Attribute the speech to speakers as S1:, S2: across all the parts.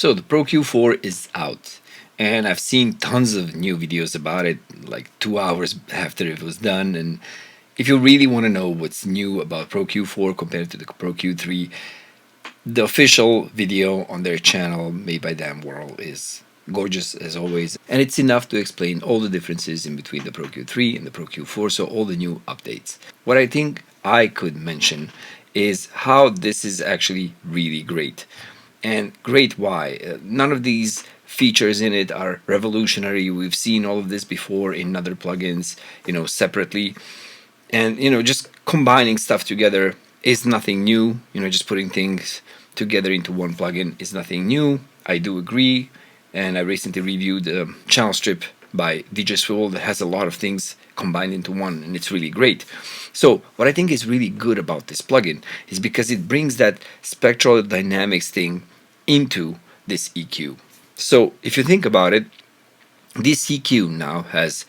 S1: So the Pro Q4 is out, and I've seen tons of new videos about it, like 2 hours after it was done. And if you really want to know what's new about Pro Q4 compared to the Pro Q3, the official video on their channel made by Damn World is gorgeous as always, and it's enough to explain all the differences in between the Pro Q3 and the Pro Q4, so all the new updates. What I think I could mention is how this is actually really great. And great why? None of these features in it are revolutionary. We've seen all of this before in other plugins, separately. And, just combining stuff together is nothing new. Just putting things together into one plugin is nothing new. I do agree. And I recently reviewed a channel strip by DJ Swivel that has a lot of things combined into one, and it's really great. So what I think is really good about this plugin is because it brings that spectral dynamics thing into this EQ. So if you think about it, this EQ now has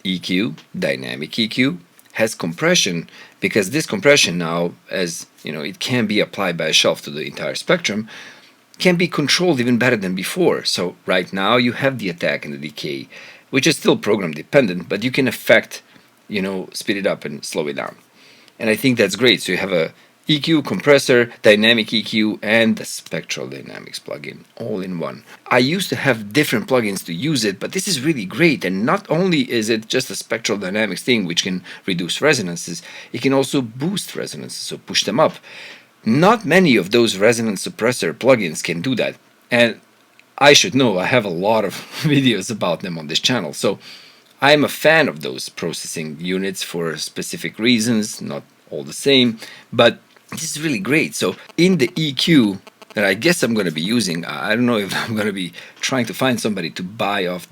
S1: EQ, dynamic EQ, has compression, because this compression now, as it can be applied by a shelf to the entire spectrum, can be controlled even better than before. So right now you have the attack and the decay, which is still program dependent, but you can affect, speed it up and slow it down. And I think that's great. So you have a EQ, compressor, dynamic EQ, and the Spectral Dynamics plugin all in one. I used to have different plugins to use it, but this is really great. And not only is it just a Spectral Dynamics thing which can reduce resonances, it can also boost resonances, so push them up. Not many of those resonance suppressor plugins can do that. And I should know, I have a lot of videos about them on this channel. So I'm a fan of those processing units for specific reasons, not all the same, but this is really great. So in the EQ that I guess I'm going to be using, I don't know if I'm going to be trying to find somebody to buy off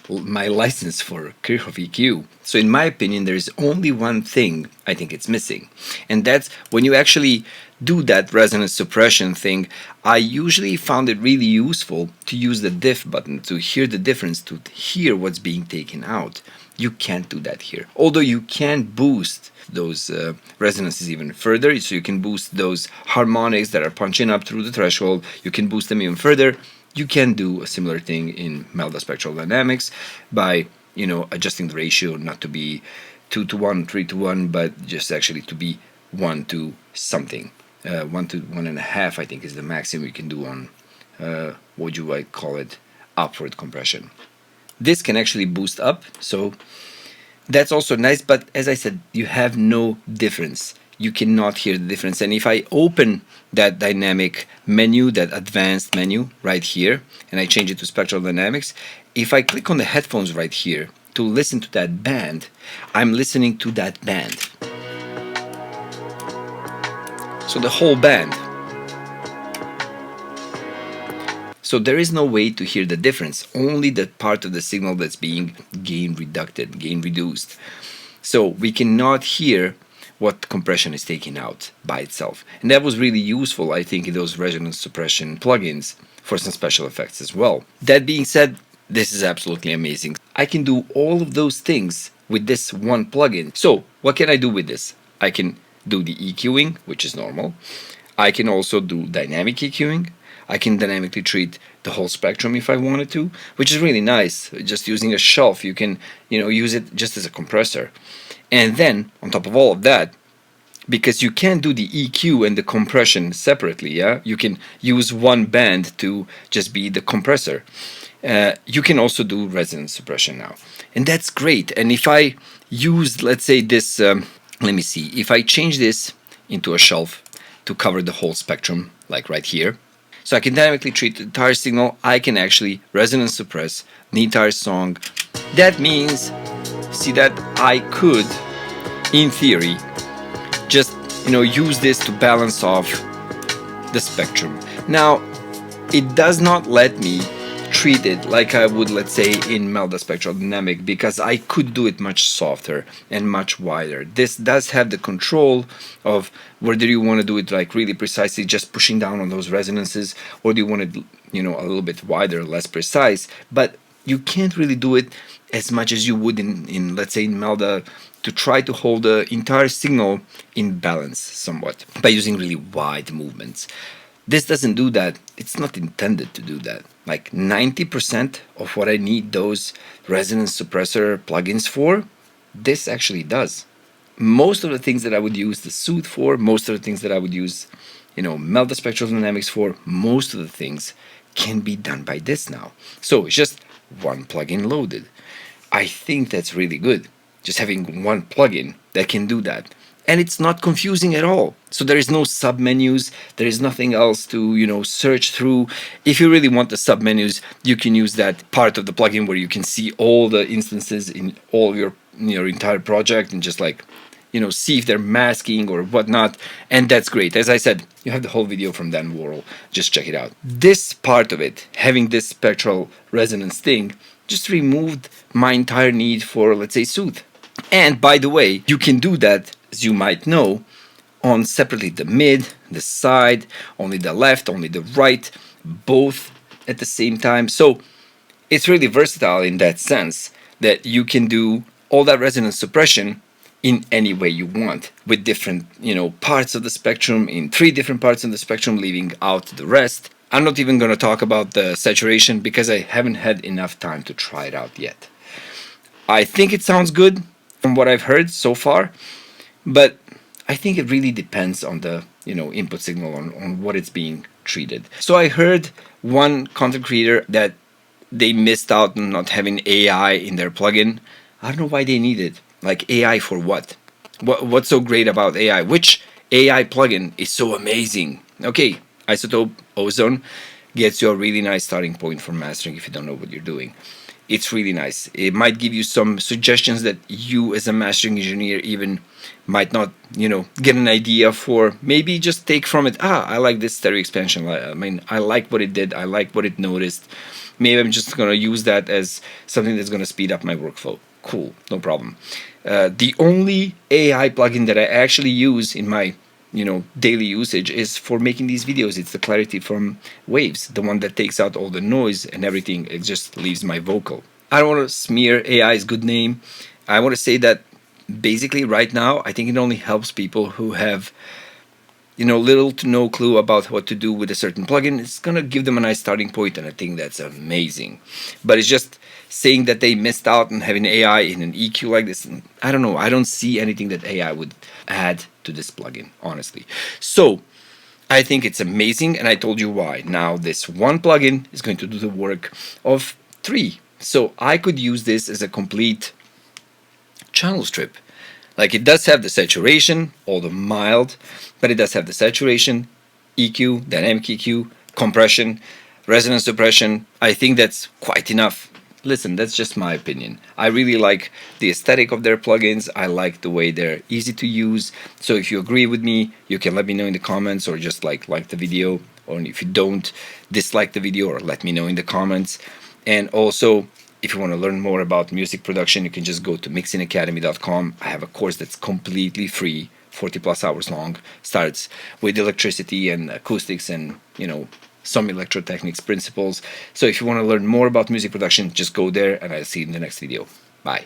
S1: my license for Kirchhoff EQ. So in my opinion, there is only one thing I think it's missing, and that's when you actually do that resonance suppression thing. I usually found it really useful to use the diff button to hear the difference, to hear what's being taken out. You can't do that here, although you can boost those resonances even further. So you can boost those harmonics that are punching up through the threshold, you can boost them even further. You can do a similar thing in Melda Spectral Dynamics by adjusting the ratio not to be 2 to 1, 3 to 1, but just actually to be 1 to something. 1 to 1.5 I think is the maximum you can do on what you might call it upward compression. This can actually boost up, so that's also nice, but as I said, you have no difference. You cannot hear the difference. And if I open that dynamic menu, that advanced menu right here, and I change it to Spectral Dynamics, if I click on the headphones right here to listen to that band, I'm listening to that band. So the whole band. So there is no way to hear the difference, only the part of the signal that's being gain reduced. So we cannot hear what compression is taking out by itself. And that was really useful, I think, in those resonance suppression plugins for some special effects as well. That being said, this is absolutely amazing. I can do all of those things with this one plugin. So what can I do with this? I can do the EQing, which is normal. I can also do dynamic EQing. I can dynamically treat the whole spectrum if I wanted to, which is really nice. Just using a shelf, you can use it just as a compressor. And then on top of all of that, because you can't do the EQ and the compression separately, you can use one band to just be the compressor. You can also do resonance suppression now, and that's great. And if I use, let's say this, let me see, if I change this into a shelf to cover the whole spectrum, like right here, so I can dynamically treat the entire signal, I can actually resonance suppress the entire song. That means, see that I could, in theory, just use this to balance off the spectrum. Now, it does not let me treat it like I would, let's say, in Melda Spectral Dynamic, because I could do it much softer and much wider. This does have the control of whether you want to do it like really precisely, just pushing down on those resonances, or do you want it, a little bit wider, less precise. But you can't really do it as much as you would in let's say in Melda, to try to hold the entire signal in balance somewhat by using really wide movements. This doesn't do that. It's not intended to do that. Like 90% of what I need those resonance suppressor plugins for, this actually does. Most of the things that I would use the Soothe for, most of the things that I would use, Melda Spectral Dynamics for, most of the things can be done by this now. So it's just one plugin loaded. I think that's really good. Just having one plugin that can do that. And it's not confusing at all. So there is no submenus. There is nothing else to, search through. If you really want the submenus, you can use that part of the plugin where you can see all the instances in all your entire project and just see if they're masking or whatnot. And that's great. As I said, you have the whole video from Dan Worrell. Just check it out. This part of it, having this spectral resonance thing, just removed my entire need for, let's say, Soothe. And by the way, you can do that, as you might know, on separately the mid, the side, only the left, only the right, both at the same time. So it's really versatile in that sense that you can do all that resonance suppression in any way you want with different, parts of the spectrum, in 3 different parts of the spectrum, leaving out the rest. I'm not even going to talk about the saturation because I haven't had enough time to try it out yet. I think it sounds good from what I've heard so far, but I think it really depends on the input signal, on what it's being treated. So I heard one content creator that they missed out on not having AI in their plugin. I don't know why they need it. Like, AI for what? What's so great about AI? Which AI plugin is so amazing? Okay, Isotope Ozone gets you a really nice starting point for mastering if you don't know what you're doing. It's really nice. It might give you some suggestions that you as a mastering engineer even might not, get an idea for. Maybe just take from it, I like this stereo expansion. I like what it did. I like what it noticed. Maybe I'm just going to use that as something that's going to speed up my workflow. Cool, no problem. The only AI plugin that I actually use in my daily usage is for making these videos. It's the Clarity from Waves, the one that takes out all the noise and everything. It just leaves my vocal. I don't want to smear AI's good name. I want to say that basically right now, I think it only helps people who have little to no clue about what to do with a certain plugin. It's gonna give them a nice starting point, and I think that's amazing. But it's just saying that they missed out on having AI in an EQ like this. I don't know. I don't see anything that AI would add to this plugin, honestly. So I think it's amazing, and I told you why. Now this one plugin is going to do the work of 3. So I could use this as a complete channel strip. Like, it does have the saturation, although mild, but it does have the saturation, EQ, dynamic EQ, compression, resonance suppression. I think that's quite enough. Listen, that's just my opinion. I really like the aesthetic of their plugins. I like the way they're easy to use. So if you agree with me, you can let me know in the comments, or just like the video. Or if you don't, dislike the video, or let me know in the comments. And also, if you want to learn more about music production, you can just go to mixingacademy.com. I have a course that's completely free, 40 plus hours long. Starts with electricity and acoustics and, some electrotechnics principles. So if you want to learn more about music production, just go there, and I'll see you in the next video. Bye.